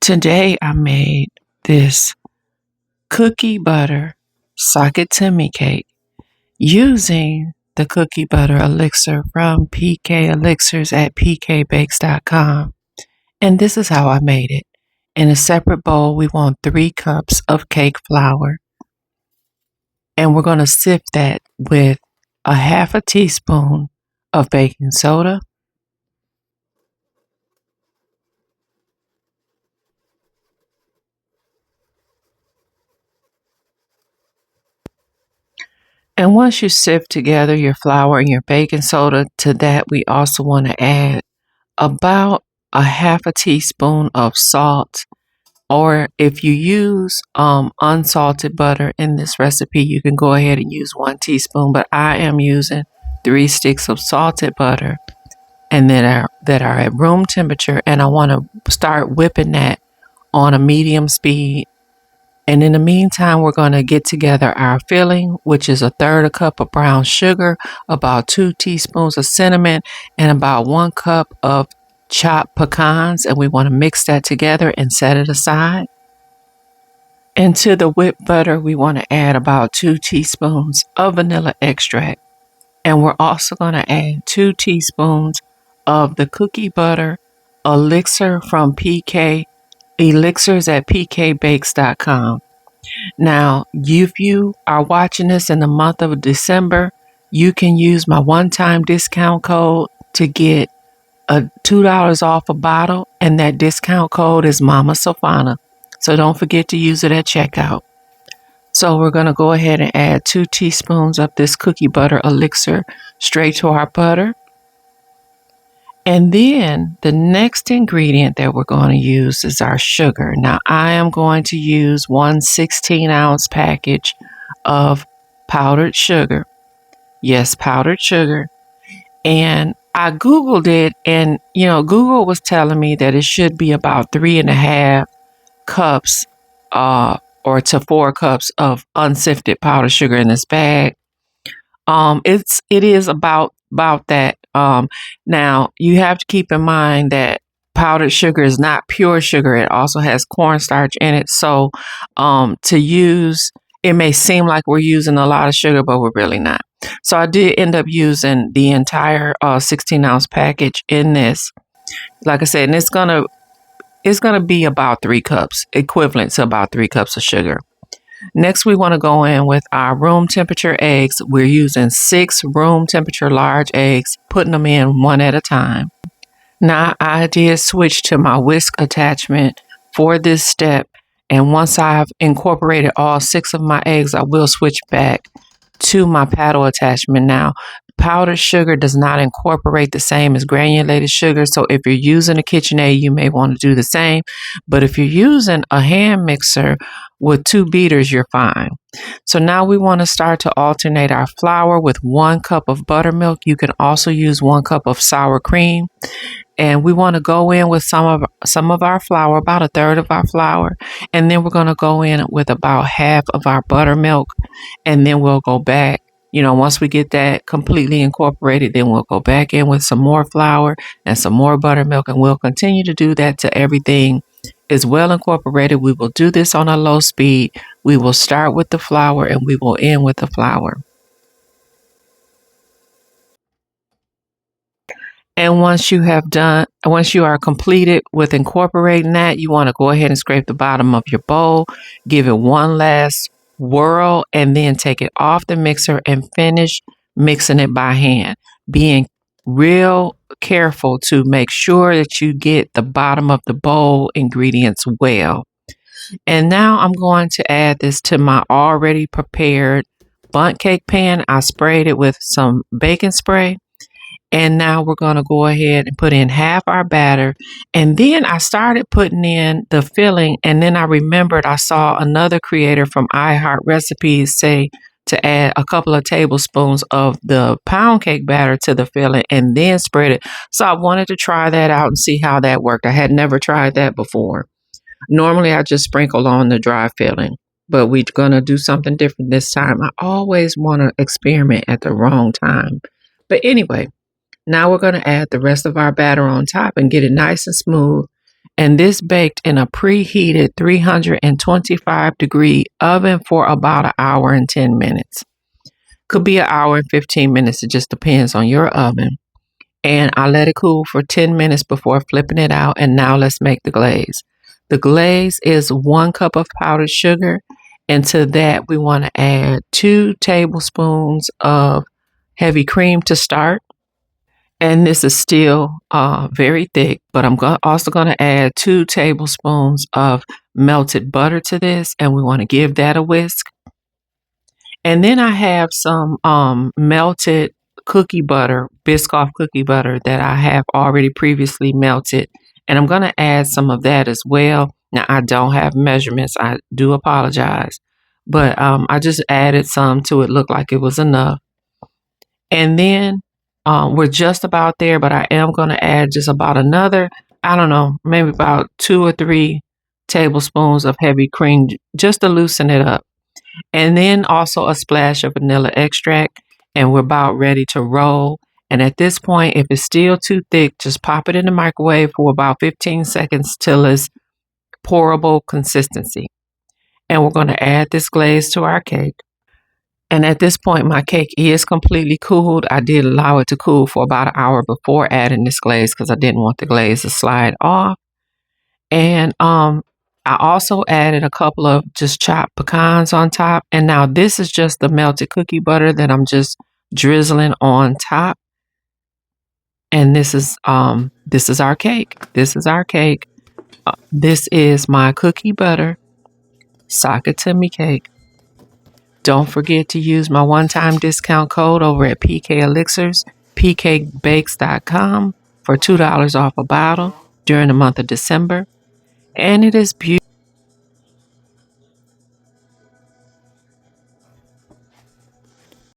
Today I made this cookie butter socket timmy cake using the cookie butter elixir from PK Elixirs at pkbakes.com. And this is how I made it. In a separate bowl, we want 3 cups of cake flour. And we're going to sift that with a half a teaspoon of baking soda, and once you sift together your flour and your baking soda, to that we also want to add about a half a teaspoon of salt. Or if you use unsalted butter in this recipe, you can go ahead and use 1 teaspoon, but I am using 3 sticks of salted butter and that are at room temperature, and I want to start whipping that on a medium speed. And in the meantime, we're going to get together our filling, which is 1/3 cup of brown sugar, about 2 teaspoons of cinnamon, and about 1 cup of chopped pecans. And we want to mix that together and set it aside. And to the whipped butter, we want to add about 2 teaspoons of vanilla extract. And we're also going to add 2 teaspoons of the cookie butter elixir from PK Elixirs at pkbakes.com. Now, if you are watching this in the month of December, you can use my one-time discount code to get $2 off a bottle, and that discount code is Mama Sofana. So don't forget to use it at checkout. So we're going to go ahead and add 2 teaspoons of this cookie butter elixir straight to our butter. And then the next ingredient that we're going to use is our sugar. Now I am going to use 1 16-ounce package of powdered sugar. Yes, powdered sugar. And I Googled it, and Google was telling me that it should be about 3.5 cups or to 4 cups of unsifted powdered sugar in this bag. It is about that. Now you have to keep in mind that powdered sugar is not pure sugar. It also has cornstarch in it. So to use, it may seem like we're using a lot of sugar, but we're really not. So I did end up using the entire 16-ounce package in this. Like I said, and it's gonna be about 3 cups, equivalent to about 3 cups of sugar. Next, we want to go in with our room temperature eggs. We're using 6 room temperature large eggs, putting them in one at a time. Now, I did switch to my whisk attachment for this step, and once I've incorporated all 6 of my eggs, I will switch back to my paddle attachment. Now, powdered sugar does not incorporate the same as granulated sugar, so if you're using a KitchenAid, you may want to do the same. But if you're using a hand mixer with 2 beaters, you're fine. So now we want to start to alternate our flour with 1 cup of buttermilk. You can also use 1 cup of sour cream. And we want to go in with some of our flour, about 1/3 of our flour, and then we're going to go in with about half of our buttermilk, and then we'll go back. Once we get that completely incorporated, then we'll go back in with some more flour and some more buttermilk, and we'll continue to do that till everything is well incorporated. We will do this on a low speed. We will start with the flour and we will end with the flour. And once you are completed with incorporating that, you want to go ahead and scrape the bottom of your bowl, give it one last whirl, and then take it off the mixer and finish mixing it by hand, being real careful to make sure that you get the bottom of the bowl ingredients well. And now I'm going to add this to my already prepared bundt cake pan. I sprayed it with some baking spray. And now we're going to go ahead and put in half our batter. And then I started putting in the filling. And then I remembered I saw another creator from iHeart Recipes say to add a couple of tablespoons of the pound cake batter to the filling and then spread it. So I wanted to try that out and see how that worked. I had never tried that before. Normally I just sprinkle on the dry filling, but we're going to do something different this time. I always want to experiment at the wrong time. But anyway, now we're going to add the rest of our batter on top and get it nice and smooth. And this baked in a preheated 325-degree oven for about an hour and 10 minutes. Could be an hour and 15 minutes. It just depends on your oven. And I let it cool for 10 minutes before flipping it out. And now let's make the glaze. The glaze is 1 cup of powdered sugar. And to that, we want to add 2 tablespoons of heavy cream to start. And this is still very thick, but I'm also going to add 2 tablespoons of melted butter to this, and we want to give that a whisk. And then I have some melted cookie butter, Biscoff cookie butter that I have already previously melted, and I'm going to add some of that as well. Now, I don't have measurements. I do apologize, but I just added some to it, looked like it was enough. And then we're just about there, but I am going to add just about another, I don't know, maybe about 2 or 3 tablespoons of heavy cream just to loosen it up. And then also a splash of vanilla extract. And we're about ready to roll. And at this point, if it's still too thick, just pop it in the microwave for about 15 seconds till it's pourable consistency. And we're going to add this glaze to our cake. And at this point, my cake is completely cooled. I did allow it to cool for about an hour before adding this glaze because I didn't want the glaze to slide off. And I also added a couple of just chopped pecans on top. And now this is just the melted cookie butter that I'm just drizzling on top. And this is our cake. This is our cake. This is my cookie butter sock it to me cake. Don't forget to use my one-time discount code over at PK Elixirs, pkbakes.com for $2 off a bottle during the month of December. And it is beautiful.